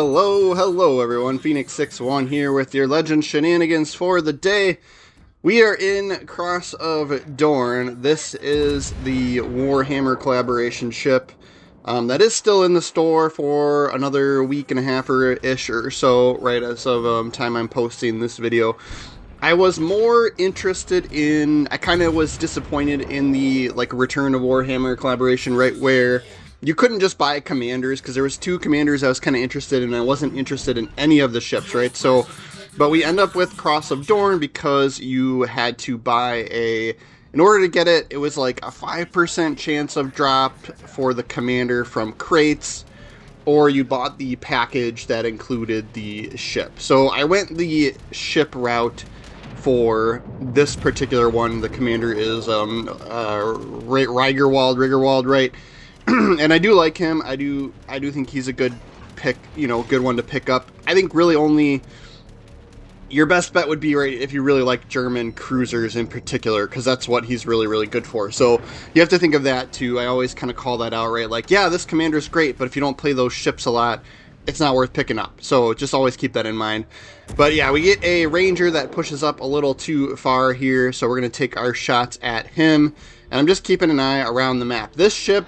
Hello everyone, Phoenix61 here with your Legend shenanigans for the day. We are in Cross of Dorn. This is the Warhammer collaboration ship that is still in the store for another week and a half ish or so, right as of time I'm posting this video. I was more interested in, I kind of was disappointed in the Return of Warhammer collaboration, right, where you couldn't just buy commanders, because there was two commanders I was kind of interested in. I wasn't interested in any of the ships, right? So, but we end up with Cross of Dorn because you had to buy in order to get it, it was like a 5% chance of drop for the commander from crates, or you bought the package that included the ship. So I went the ship route for this particular one. The commander is Riggerwald, right? And I do like him. I do think he's a good pick, good one to pick up. I think really only your best bet would be, right, if you really like German cruisers in particular, because that's what he's really good for. So you have to think of that too. I always kind of call that out, right? Like, yeah, this commander's great, but if you don't play those ships a lot, it's not worth picking up. So just always keep that in mind. But yeah, we get a ranger that pushes up a little too far here, so we're going to take our shots at him. And I'm just keeping an eye around the map. This ship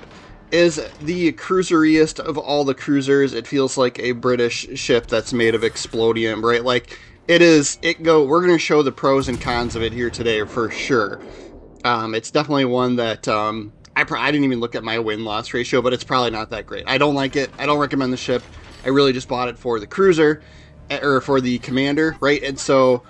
is the cruiseriest of all the cruisers. It feels like a British ship that's made of explodium, right? Like, we're going to show the pros and cons of it here today for sure. It's definitely one that I didn't even look at my win-loss ratio, but it's probably not that great. I don't like it. I don't recommend the ship. I really just bought it for the cruiser, or for the commander, right? And so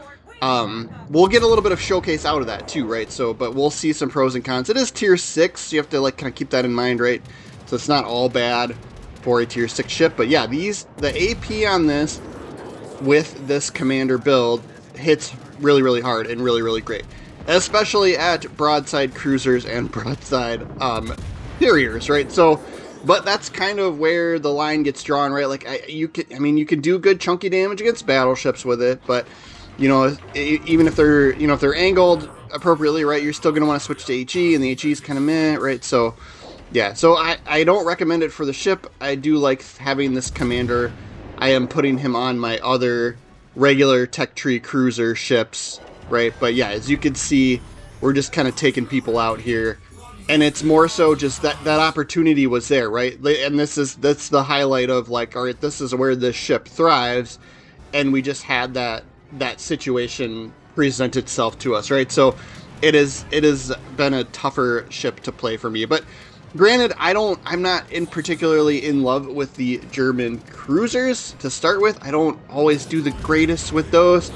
we'll get a little bit of showcase out of that too, right? So, but we'll see some pros and cons. It is tier 6, so you have to kind of keep that in mind, right? So it's not all bad for a tier 6 ship, but yeah, the AP on this with this commander build hits really hard and really great, especially at broadside cruisers and broadside carriers, right? So, but that's kind of where the line gets drawn, right? Like, you can do good chunky damage against battleships with it, but even if they're angled appropriately, right, you're still going to want to switch to HE, and the HE is kind of meh, right? So, yeah, so I don't recommend it for the ship. I do like having this commander. I am putting him on my other regular tech tree cruiser ships, right? But yeah, as you can see, we're just kind of taking people out here. And it's more so just that opportunity was there, right? And that's the highlight of, like, all right, this is where this ship thrives. And we just had that situation present itself to us, right? So it has been a tougher ship to play for me. But granted, I'm not particularly in love with the German cruisers to start with. I don't always do the greatest with those.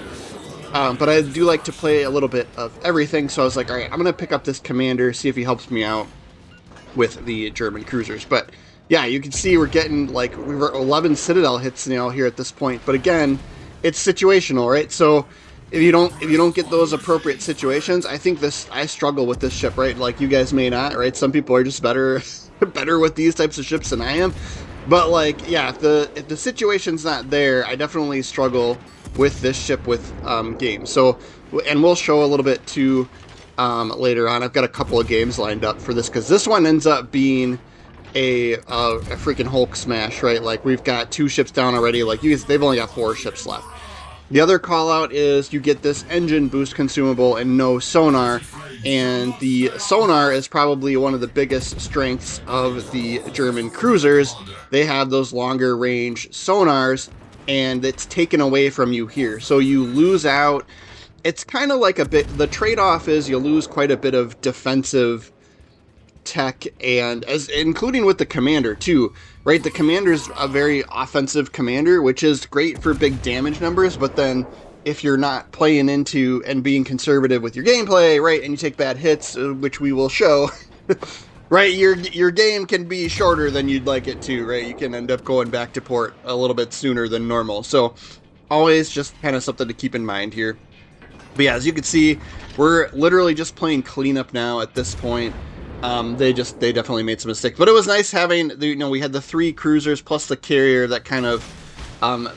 But I do like to play a little bit of everything, so I was like, all right, I'm going to pick up this commander, see if he helps me out with the German cruisers. But yeah, you can see we're getting, we were 11 Citadel hits here at this point. But again, it's situational, right? So if you don't get those appropriate situations, I think I struggle with this ship, right? Like, you guys may not, right? Some people are just better with these types of ships than I am. But yeah, if the situation's not there, I definitely struggle with this ship with games. So, and we'll show a little bit too later on. I've got a couple of games lined up for this, because this one ends up being a freaking Hulk smash, right? Like, we've got 2 ships down already. Like, they've only got 4 ships left. The other call out is you get this engine boost consumable and no sonar, and the sonar is probably one of the biggest strengths of the German cruisers. They have those longer range sonars, and it's taken away from you here. So you lose out. It's kind of like the trade-off is you lose quite a bit of defensive tech, and including with the commander too, right? The commander's a very offensive commander, which is great for big damage numbers, but then if you're not playing into and being conservative with your gameplay, right, and you take bad hits, which we will show, right, your game can be shorter than you'd like it to, right? You can end up going back to port a little bit sooner than normal. So always just kind of something to keep in mind here. But yeah, as you can see, we're literally just playing cleanup now at this point. They definitely made some mistakes, but it was nice having we had the 3 cruisers plus the carrier that kind of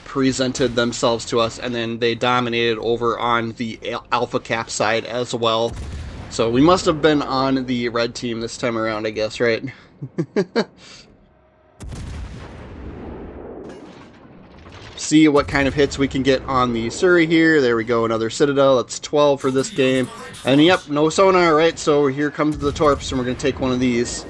presented themselves to us, and then they dominated over on the Alpha Cap side as well. So we must have been on the red team this time around, I guess, right? see what kind of hits we can get on the Surrey here. There we go, another Citadel. That's 12 for this game. And yep, no sonar, right? So here comes the Torps, and we're going to take one of these.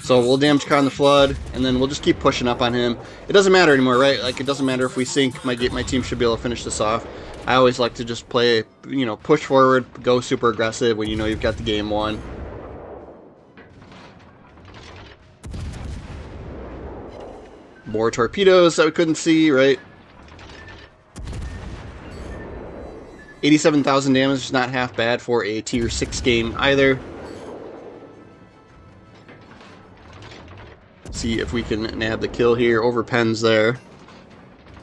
So we'll damage con the Flood, and then we'll just keep pushing up on him. It doesn't matter anymore, right? Like, it doesn't matter if we sink. My team should be able to finish this off. I always like to just play, you know, push forward, go super aggressive when you know you've got the game won. More torpedoes that we couldn't see, right? 87,000 damage is not half bad for a tier 6 game either. See if we can nab the kill here over Pens there.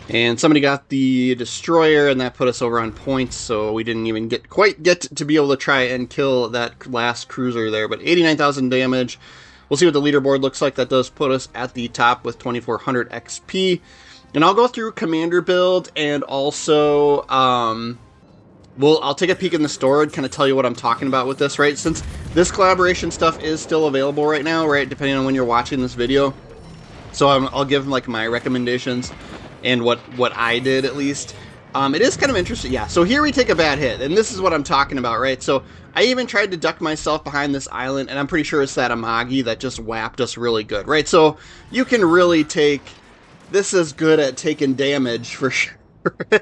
And somebody got the destroyer, and that put us over on points, so we didn't even quite get to be able to try and kill that last cruiser there. But 89,000 damage. We'll see what the leaderboard looks like. That does put us at the top with 2,400 XP. And I'll go through commander build, and also I'll take a peek in the store and kind of tell you what I'm talking about with this, right? Since this collaboration stuff is still available right now, right, depending on when you're watching this video. So I'll give like my recommendations and what I did at least. It is kind of interesting. Yeah, so here we take a bad hit, and this is what I'm talking about, right? So I even tried to duck myself behind this island, and I'm pretty sure it's that Amagi that just whapped us really good, right? So you can really take... This is good at taking damage for sure.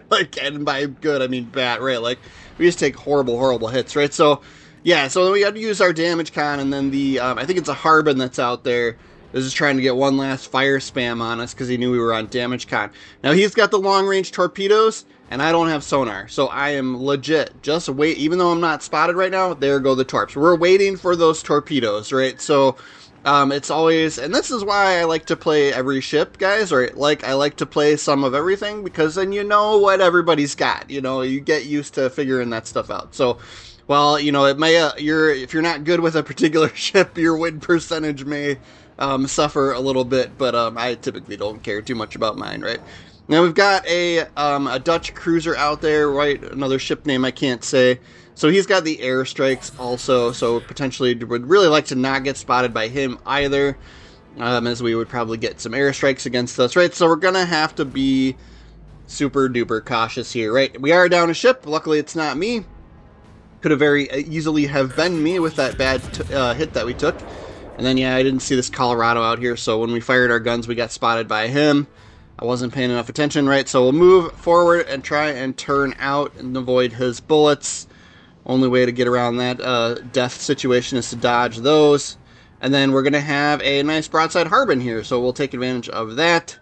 Like, and by good, I mean bad, right? Like, we just take horrible, horrible hits, right? So, yeah, so then we had to use our damage con, and then the, I think it's a Harbin that's out there is just trying to get one last fire spam on us because he knew we were on damage con. Now, he's got the long-range torpedoes, and I don't have sonar, so I am legit just wait. Even though I'm not spotted right now, there go the torps. We're waiting for those torpedoes, right? So, it's always, and this is why I like to play every ship, guys, right? Like, I like to play some of everything, because then you know what everybody's got, you know, you get used to figuring that stuff out. So, well, you know, it may, if you're not good with a particular ship, your win percentage may, suffer a little bit, but, I typically don't care too much about mine, right? Now, we've got a Dutch cruiser out there, right? Another ship name I can't say. So he's got the airstrikes also, so potentially would really like to not get spotted by him either, as we would probably get some airstrikes against us, right? So we're going to have to be super duper cautious here, right? We are down a ship. Luckily, it's not me. Could have very easily have been me with that bad hit that we took. And then, yeah, I didn't see this Colorado out here, so when we fired our guns, we got spotted by him. I wasn't paying enough attention, right? So we'll move forward and try and turn out and avoid his bullets. Only way to get around that death situation is to dodge those. And then we're going to have a nice broadside Harbin here, so we'll take advantage of that.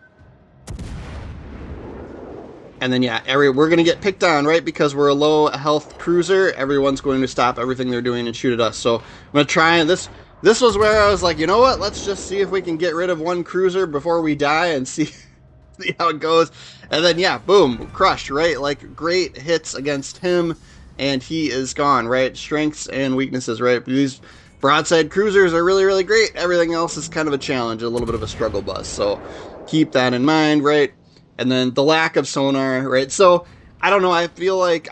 And then, yeah, we're going to get picked on, right? Because we're a low health cruiser, everyone's going to stop everything they're doing and shoot at us. So I'm going to try, and this was where I was like, you know what? Let's just see if we can get rid of one cruiser before we die and see how it goes. And then, yeah, boom, crushed, right? Like, great hits against him. And he is gone, right? Strengths and weaknesses, right? These broadside cruisers are really, really great. Everything else is kind of a challenge, a little bit of a struggle bus. So keep that in mind, right? And then the lack of sonar, right? So I don't know. I feel like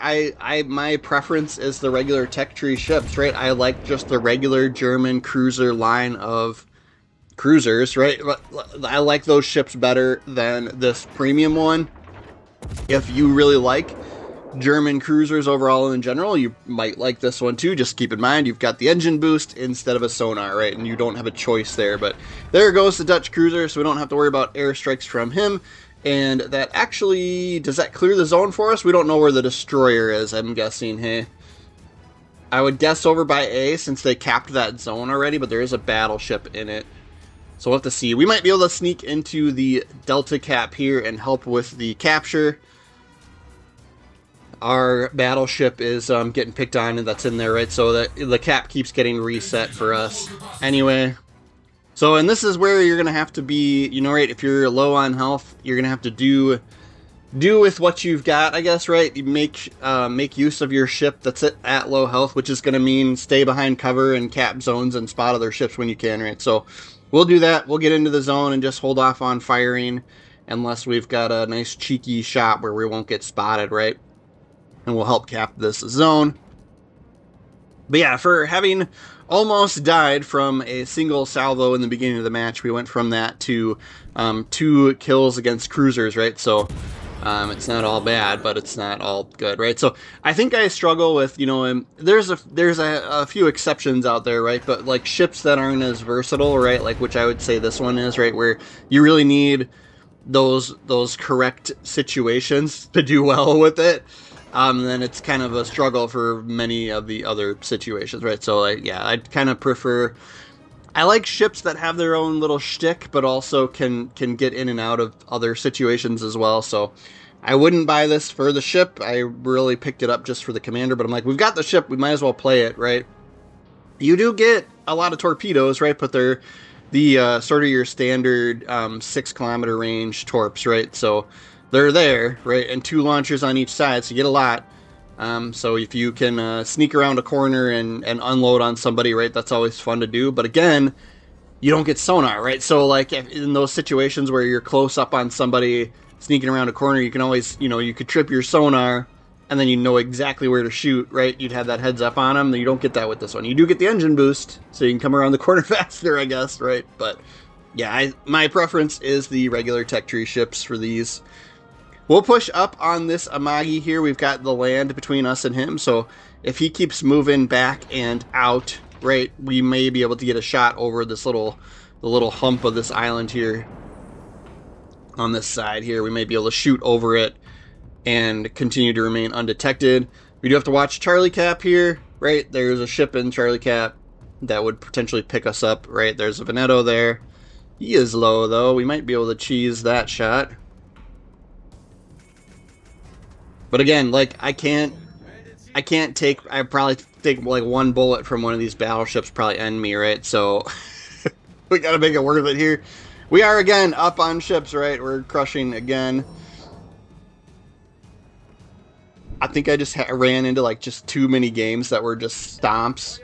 my preference is the regular tech tree ships, right? I like just the regular German cruiser line of cruisers, right? I like those ships better than this premium one. If you really like German cruisers overall in general, you might like this one too. Just keep in mind you've got the engine boost instead of a sonar, right? And you don't have a choice there. But there goes the Dutch cruiser, so we don't have to worry about airstrikes from him. And that actually, does that clear the zone for us? We don't know where the destroyer is, I'm guessing, hey? I would guess over by A, since they capped that zone already, but there is a battleship in it. So we'll have to see. We might be able to sneak into the Delta cap here and help with the capture. Our battleship is getting picked on, and that's in there, right? So that the cap keeps getting reset for us. Anyway, so, and this is where you're going to have to be, you know, right? If you're low on health, you're going to have to do with what you've got, I guess, right? You make use of your ship that's at low health, which is going to mean stay behind cover and cap zones and spot other ships when you can, right? So we'll do that. We'll get into the zone and just hold off on firing unless we've got a nice cheeky shot where we won't get spotted, right? And we'll help cap this zone. But yeah, for having almost died from a single salvo in the beginning of the match, we went from that to 2 kills against cruisers, right? So it's not all bad, but it's not all good, right? So I think I struggle with, there's a few exceptions out there, right? But like ships that aren't as versatile, right? Like which I would say this one is, right? Where you really need those correct situations to do well with it. Then it's kind of a struggle for many of the other situations, right? So, like, yeah, I'd kind of prefer. I like ships that have their own little shtick, but also can get in and out of other situations as well. So, I wouldn't buy this for the ship. I really picked it up just for the commander. But I'm like, we've got the ship, we might as well play it, right? You do get a lot of torpedoes, right? But they're the sort of your standard 6 kilometer range torps, right? So they're there, right? And 2 launchers on each side, so you get a lot. So if you can sneak around a corner and unload on somebody, right, that's always fun to do. But again, you don't get sonar, right? So like in those situations where you're close up on somebody sneaking around a corner, you can always, you could trip your sonar and then you know exactly where to shoot, right? You'd have that heads up on them. You don't get that with this one. You do get the engine boost, so you can come around the corner faster, I guess, right? But yeah, my preference is the regular tech tree ships for these. We'll push up on this Amagi here. We've got the land between us and him, so if he keeps moving back and out, right, we may be able to get a shot over this the little hump of this island here. On this side here, we may be able to shoot over it and continue to remain undetected. We do have to watch Charlie Cap here, right? There's a ship in Charlie Cap that would potentially pick us up, right? There's a Veneto there. He is low, though. We might be able to cheese that shot. But again, like, I probably take like 1 bullet from one of these battleships, probably end me, right? So we gotta make it worth it here. We are again up on ships, right? We're crushing again. I think I just ran into like just too many games that were just stomps.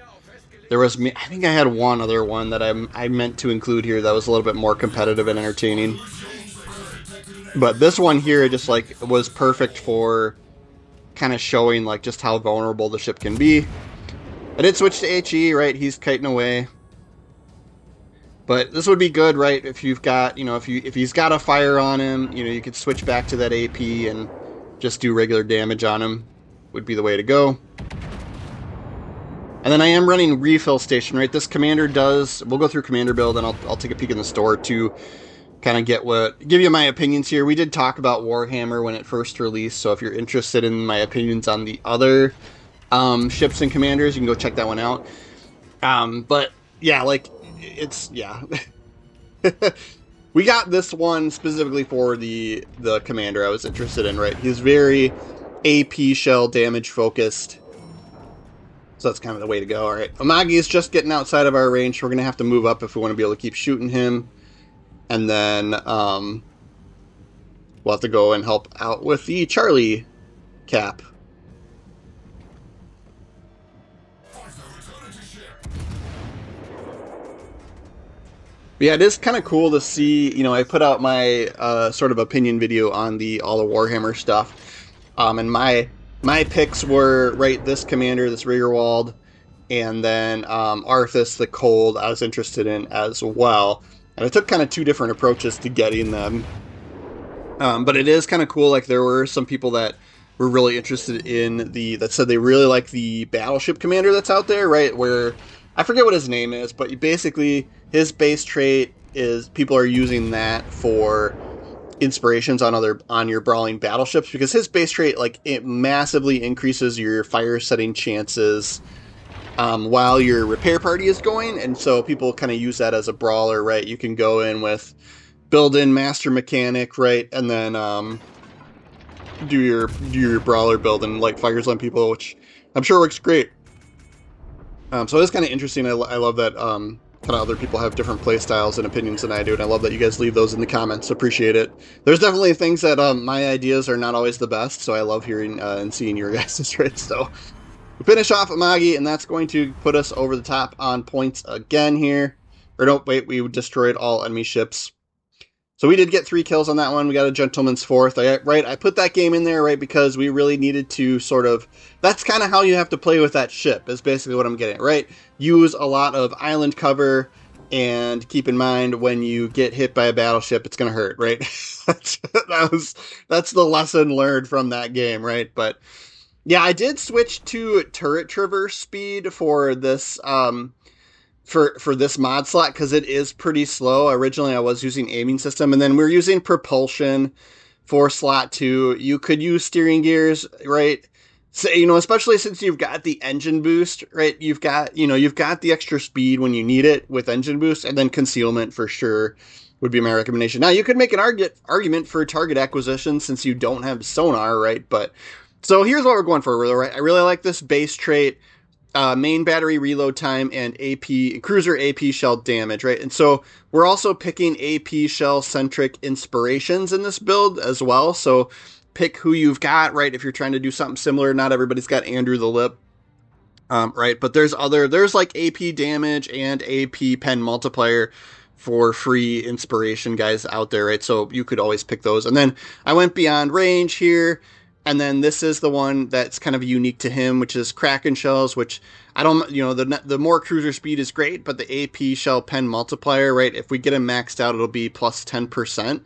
I think I had one other one that I meant to include here that was a little bit more competitive and entertaining. But this one here just like was perfect for kind of showing like just how vulnerable the ship can be. I did switch to HE, right? He's kiting away. But this would be good, right? If you've got, if he's got a fire on him, you could switch back to that AP and just do regular damage on him. Would be the way to go. And then I am running refill station, right? This commander we'll go through commander build and I'll take a peek in the store to kind of give you my opinions here. We did talk about Warhammer when it first released, so if you're interested in my opinions on the other ships and commanders, you can go check that one out. But yeah, like, yeah. We got this one specifically for the commander I was interested in, right? He's very AP shell damage focused. So that's kind of the way to go. All right, Amagi is just getting outside of our range. We're going to have to move up if we want to be able to keep shooting him. And then we'll have to go and help out with the Charlie Cap. Yeah, it is kind of cool to see, I put out my sort of opinion video on all the Warhammer stuff. And my picks were, right, this commander, this Riggerwald, and then Arthas the Cold I was interested in as well. And I took kind of 2 different approaches to getting them. But it is kind of cool, like there were some people that were really interested in that said they really like the battleship commander that's out there, right, where I forget what his name is, but basically his base trait is people are using that for inspirations on your brawling battleships, because his base trait, like, it massively increases your fire setting chances while your repair party is going, and so people kind of use that as a brawler, right? You can go in with build-in master mechanic, right, and then do your brawler build and like fires on people, which I'm sure works great. So it's kind of interesting. I love that kind of other people have different play styles and opinions than I do, and I love that you guys leave those in the comments. Appreciate it. There's definitely things that my ideas are not always the best, so I love hearing and seeing your guys' right. So we finish off Amagi, and that's going to put us over the top on points again here. Or no, wait, we destroyed all enemy ships. So we did get 3 kills on that one. We got a gentleman's fourth, right? I put that game in there, right, because we really needed to sort of... That's kind of how you have to play with that ship, is basically what I'm getting at, right? Use a lot of island cover, and keep in mind, when you get hit by a battleship, it's going to hurt, right? That's the lesson learned from that game, right? But yeah, I did switch to turret traverse speed for this... for this mod slot, because it is pretty slow. Originally I was using aiming system, and then we're using propulsion for slot 2. You could use steering gears, right? So, especially since you've got the engine boost, right? You've got the extra speed when you need it with engine boost, and then concealment for sure would be my recommendation. Now, you could make an argument for target acquisition since you don't have sonar, right? But so here's what we're going for, right? I really like this base trait. Main battery reload time and AP cruiser AP shell damage, right? And so we're also picking AP shell centric inspirations in this build as well. So pick who you've got, right? If you're trying to do something similar, not everybody's got Andrew the Lip, right? But there's like AP damage and AP pen multiplier for free inspiration guys out there, right? So you could always pick those. And then I went beyond range here. And then this is the one that's kind of unique to him, which is Kraken shells, which I don't, the more cruiser speed is great, but the AP shell pen multiplier, right? If we get him maxed out, it'll be plus 10%.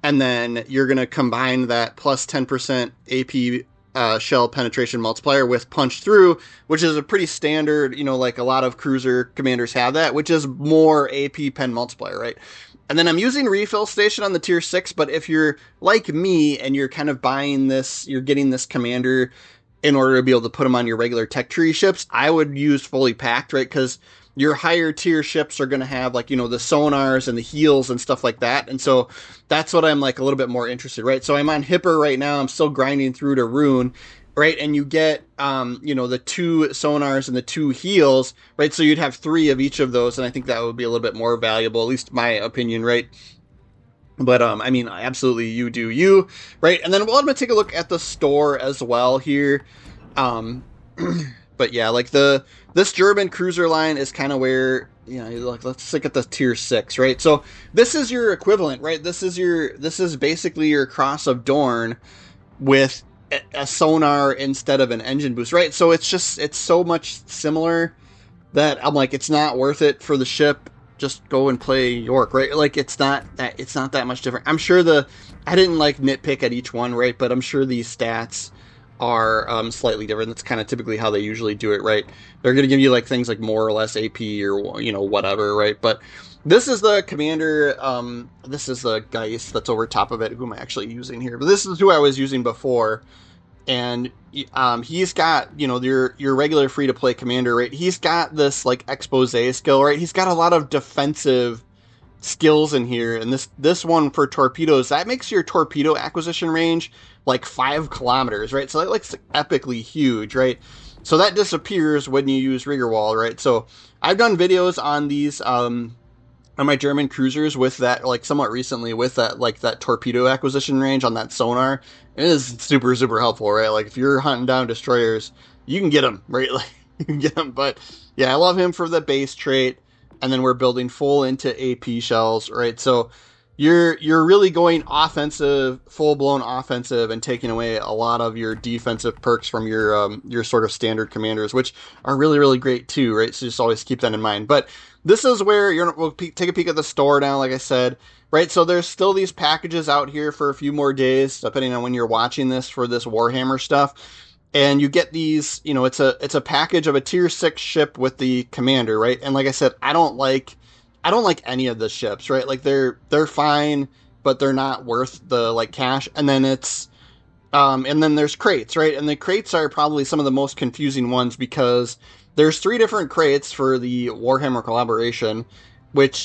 And then you're going to combine that plus 10% AP shell penetration multiplier with punch through, which is a pretty standard, like a lot of cruiser commanders have that, which is more AP pen multiplier, right? And then I'm using Refill Station on the tier 6, but if you're like me and you're kind of buying this, you're getting this commander in order to be able to put them on your regular tech tree ships, I would use fully packed, right? Because your higher tier ships are going to have like, the sonars and the heals and stuff like that. And so that's what I'm like a little bit more interested, right? So I'm on Hipper right now. I'm still grinding through to Rune, right? And you get, the 2 sonars and the 2 heals, right? So you'd have 3 of each of those. And I think that would be a little bit more valuable, at least my opinion, right? But, absolutely, you do you, right? And then I'm going to take a look at the store as well here. But yeah, like this German cruiser line is kind of where, let's look at the tier 6, right? So this is your equivalent, right? This is basically your cross of Dorn with a sonar instead of an engine boost, right? So it's so much similar that I'm like, it's not worth it for the ship. Just go and play York, right? Like it's not that much different. I'm sure I didn't like nitpick at each one, right? But I'm sure these stats are slightly different. That's kind of typically how they usually do it, right? They're going to give you like things like more or less AP or whatever, right? But this is the commander. This is the Geist that's over top of it. Who am I actually using here? But this is who I was using before, and he's got your regular free to play commander, right? He's got this like expose skill, right? He's got a lot of defensive skills in here, and this one for torpedoes, that makes your torpedo acquisition range like 5 kilometers, right? So that looks epically huge, right? So that disappears when you use rigger wall, right? So I've done videos on these on my German cruisers with that, like somewhat recently, with that like that torpedo acquisition range on that sonar. It is super helpful, right? Like if you're hunting down destroyers, you can get them, right? Like you can get them. But yeah, I love him for the base trait. And then we're building full into AP shells, right? So you're really going offensive, full-blown offensive, and taking away a lot of your defensive perks from your sort of standard commanders, which are really great too, right? So just always keep that in mind. But this is where we'll take a peek at the store now, like I said, right? So there's still these packages out here for a few more days, depending on when you're watching this, for this Warhammer stuff. And you get these, it's a package of a tier 6 ship with the commander, right? And like I said, I don't like any of the ships, right? Like they're fine, but they're not worth the like cash. And then and then there's crates, right? And the crates are probably some of the most confusing ones, because there's 3 different crates for the Warhammer collaboration,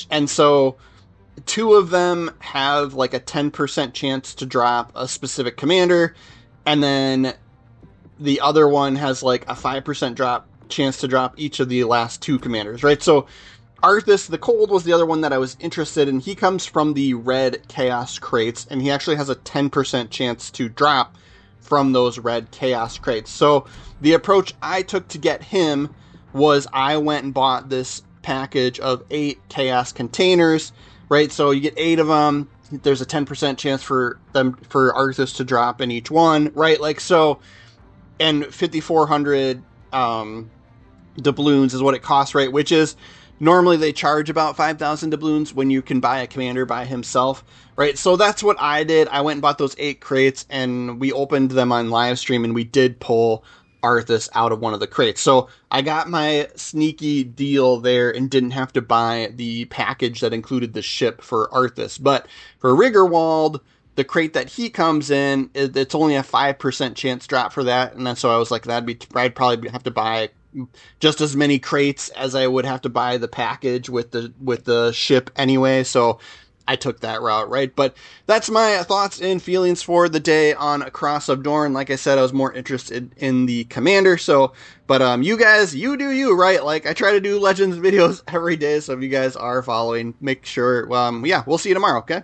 and so 2 of them have like a 10% chance to drop a specific commander, and then the other one has like a 5% chance to drop each of the last 2 commanders, right? So Arthas the Cold was the other one that I was interested in. He comes from the red Chaos crates, and he actually has a 10% chance to drop from those red Chaos crates. So the approach I took to get him was I went and bought this package of 8 Chaos containers, right? So you get 8 of them, there's a 10% chance for Arthas to drop in each one, right? Like, so, and 5,400 doubloons is what it costs, right? Which is, normally they charge about 5,000 doubloons when you can buy a commander by himself, right? So that's what I did. I went and bought those 8 crates, and we opened them on live stream, and we did pull Arthas out of one of the crates. So I got my sneaky deal there and didn't have to buy the package that included the ship for Arthas. But for Riggerwald, the crate that he comes in, it's only a 5% chance drop for that. And then so I was like, I'd probably have to buy just as many crates as I would have to buy the package with the ship anyway. So I took that route, right? But that's my thoughts and feelings for the day on Across of Dorn. Like I said, I was more interested in the commander. So, but you guys, you do you, right? Like, I try to do Legends videos every day. So if you guys are following, make sure, yeah, we'll see you tomorrow, okay?